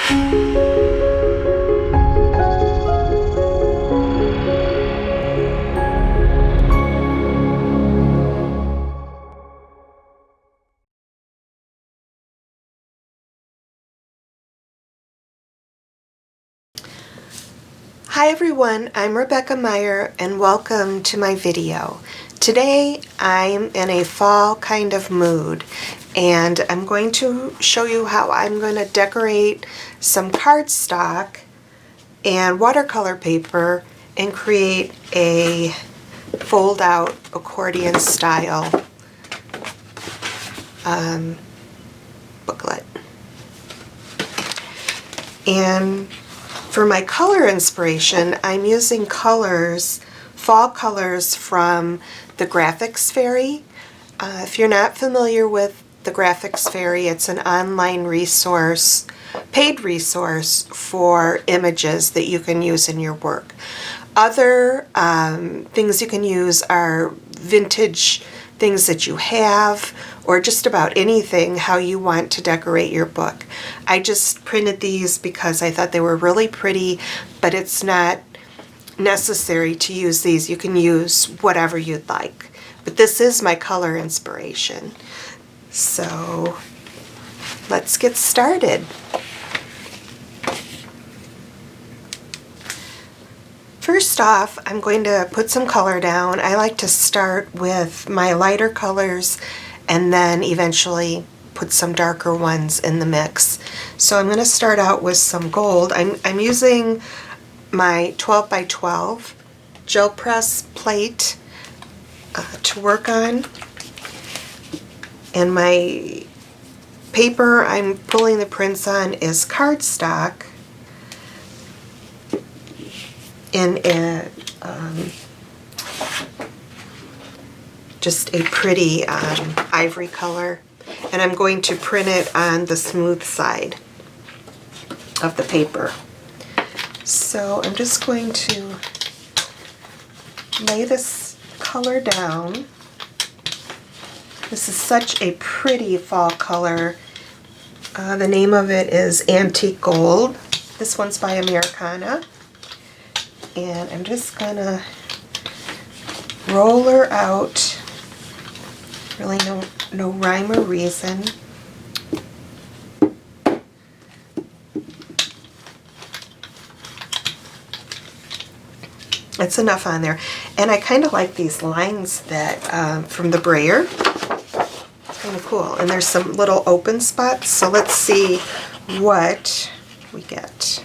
Hi everyone, I'm Rebekah Meier and welcome to my video. Today I'm in a fall kind of mood and I'm going to show you how I'm going to decorate some cardstock and watercolor paper and create a fold out accordion style booklet. And for my color inspiration, I'm using fall colors from the Graphics Fairy. If you're not familiar with the Graphics Fairy, it's an online resource, paid resource for images that you can use in your work. Other things you can use are vintage things that you have, or just about anything how you want to decorate your book. I just printed these because I thought they were really pretty, but it's not necessary to use these. You can use whatever you'd like. But this is my color inspiration. So let's get started. First off, I'm going to put some color down. I like to start with my lighter colors and then eventually put some darker ones in the mix. So I'm going to start out with some gold. I'm using my 12 by 12 gel press plate to work on. And my paper I'm pulling the prints on is cardstock in a just a pretty ivory color, and I'm going to print it on the smooth side of the paper. So I'm just going to lay this color down. This is such a pretty fall color. The name of it is Antique Gold. This one's by Americana. And I'm just gonna roll her out. Really no rhyme or reason. It's enough on there. And I kind of like these lines that from the brayer. It's kind of cool. And there's some little open spots. So let's see what we get.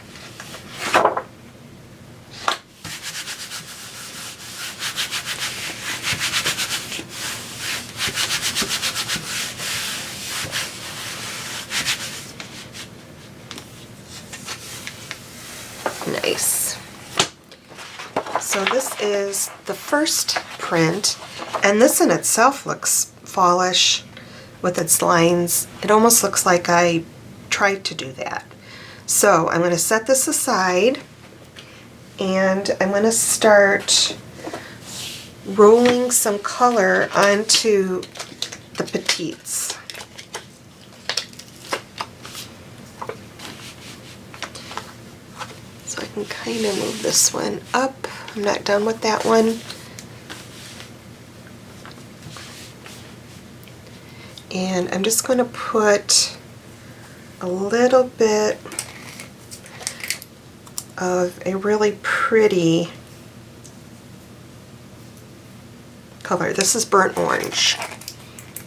Nice. So this is the first print, and this in itself looks fallish with its lines. It almost looks like I tried to do that. So I'm going to set this aside, and I'm going to start rolling some color onto the petites. So I can kind of move this one up. I'm not done with that one. And I'm just going to put a little bit of a really pretty color. This is burnt orange,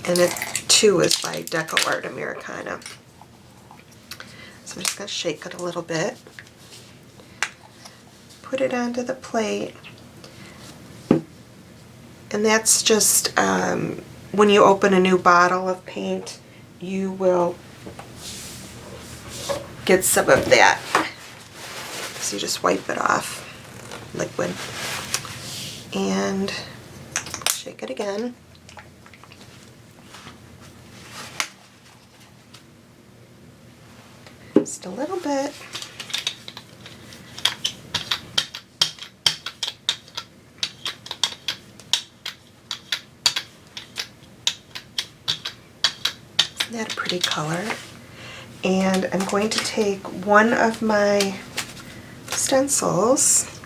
and it too is by Deco Art Americana. So I'm just going to shake it a little bit. Put it onto the plate, and that's just when you open a new bottle of paint, you will get some of that. So you just wipe it off, liquid, and shake it again. Just a little bit. Isn't that a pretty color? And I'm going to take one of my stencils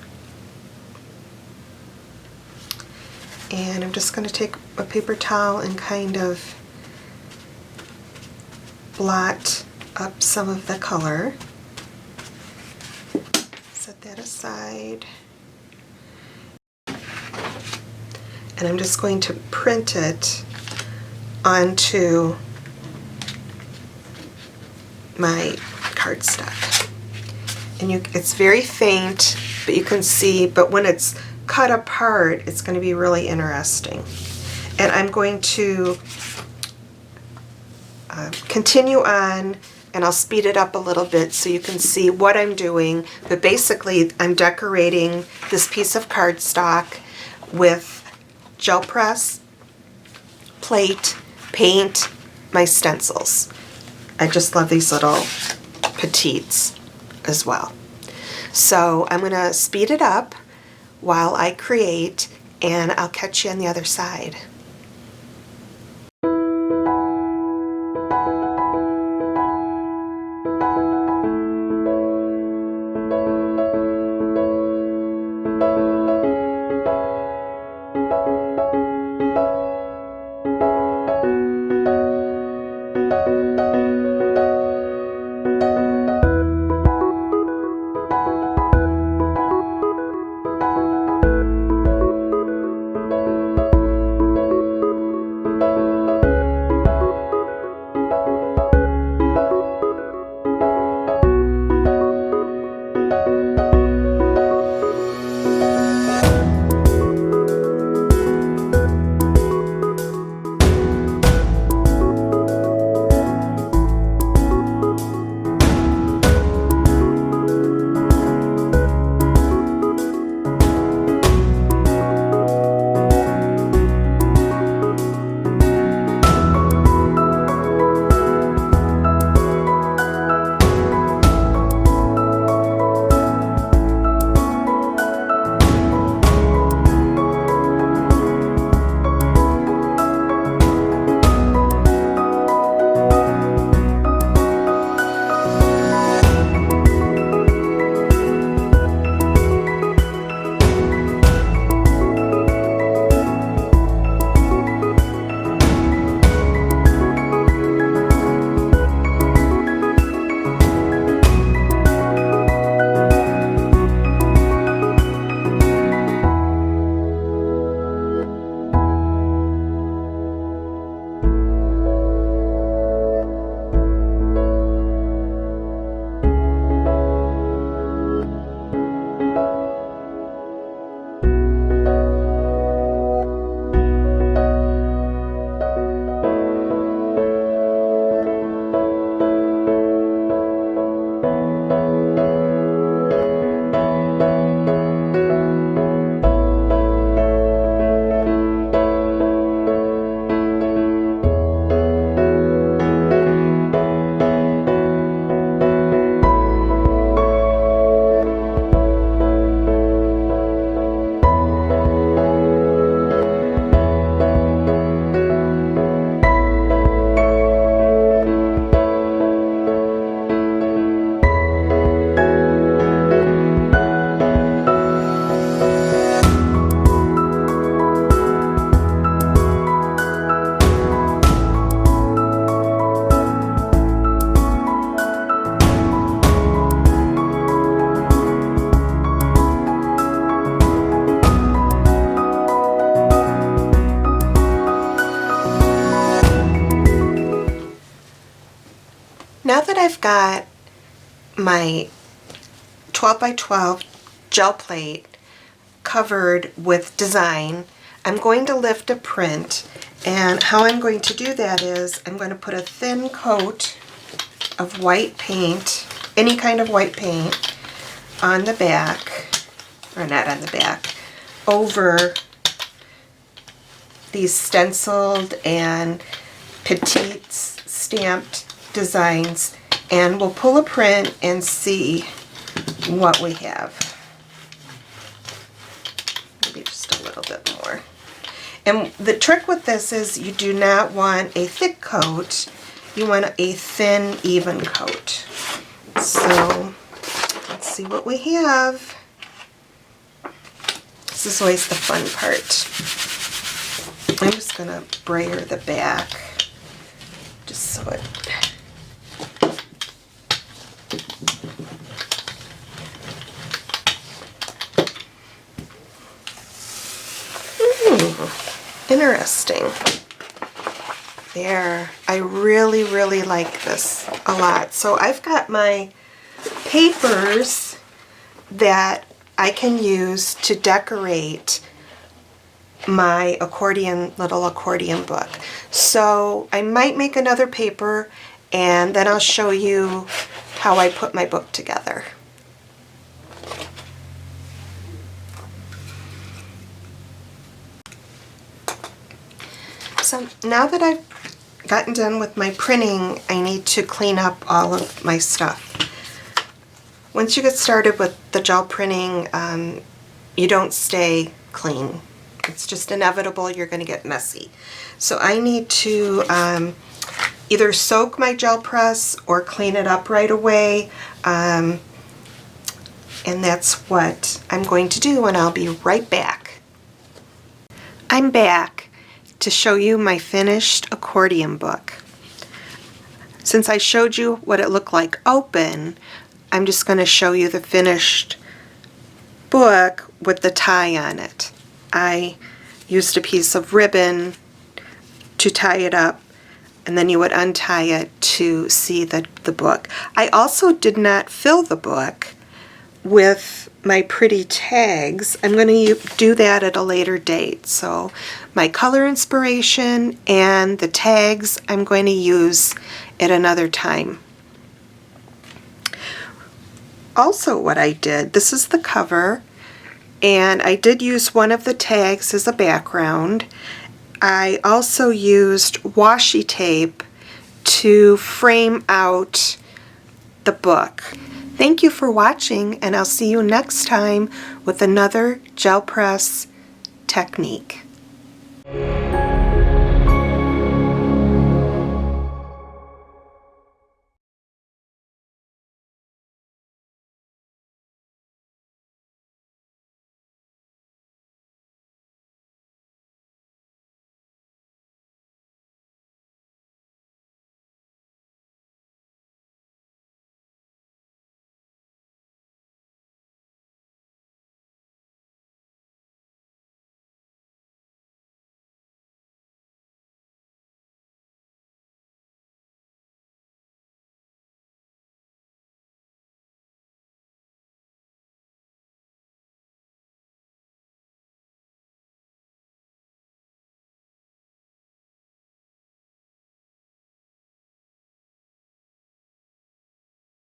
and I'm just going to take a paper towel and kind of blot up some of the color. Set that aside. And I'm just going to print it onto my cardstock. And it's very faint, but you can see, but when it's cut apart, it's going to be really interesting. And I'm going to continue on, and I'll speed it up a little bit so you can see what I'm doing. But basically, I'm decorating this piece of cardstock with gel press, plate, paint, my stencils. I just love these little petites as well. So I'm going to speed it up while I create, and I'll catch you on the other side. Now that I've got my 12 by 12 gel plate covered with design, I'm going to lift a print, and how I'm going to do that is I'm going to put a thin coat of white paint, any kind of white paint, on the back, or not on the back, over these stenciled and petites stamped designs, and we'll pull a print and see what we have. Maybe just a little bit more. And the trick with this is you do not want a thick coat. you want a thin, even coat. So let's see what we have. This is always the fun part. I'm just going to brayer the back just so it... Interesting. There. I really, really like this a lot. So I've got my papers that I can use to decorate my little accordion book. So I might make another paper and then I'll show you how I put my book together. So now that I've gotten done with my printing, I need to clean up all of my stuff. Once you get started with the gel printing, you don't stay clean. It's just inevitable you're going to get messy. So I need to either soak my gel press or clean it up right away. And that's what I'm going to do, and I'll be right back. I'm back to show you my finished accordion book. Since I showed you what it looked like open, I'm just going to show you the finished book with the tie on it. I used a piece of ribbon to tie it up, and then you would untie it to see the book. I also did not fill the book with my pretty tags. I'm going to do that at a later date. So my color inspiration and the tags I'm going to use at another time. Also what I did, this is the cover, and I did use one of the tags as a background. I also used washi tape to frame out the book. Thank you for watching, and I'll see you next time with another gel press technique.